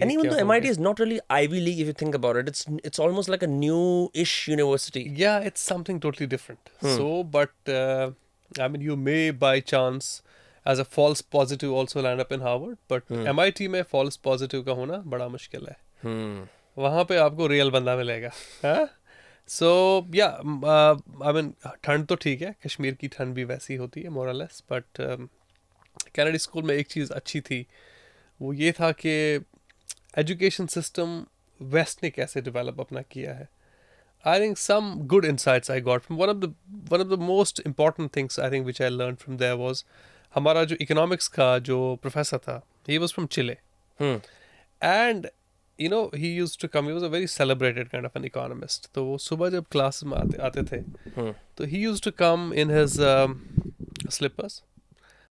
And even क्या though हो MIT गया. is not really Ivy League, if you think about it, it's almost like a new-ish university. Yeah, it's something totally different. Hmm. So, but I mean, you may by chance, as a false positive, also land up in Harvard. But Hmm. MIT में false positive का होना बड़ा मुश्किल है. Hmm. वहाँ पे आपको real बंदा मिलेगा. हाँ. सो या आई मीन ठंड तो ठीक है, कश्मीर की ठंड भी वैसी होती है more less. But Kennedy school में एक चीज़ अच्छी थी, वो ये था कि एजुकेशन सिस्टम वेस्ट ने कैसे डेवलप अपना किया है. I think some good insights I got from one of the most important things I think which I learned from there was हमारा जो economics का जो professor था, he was from Chile. Hmm. And you know, he used to come, he was a very celebrated kind of an economist. तो वो सुबह जब class में आते थे, Hmm. तो he used to come in his slippers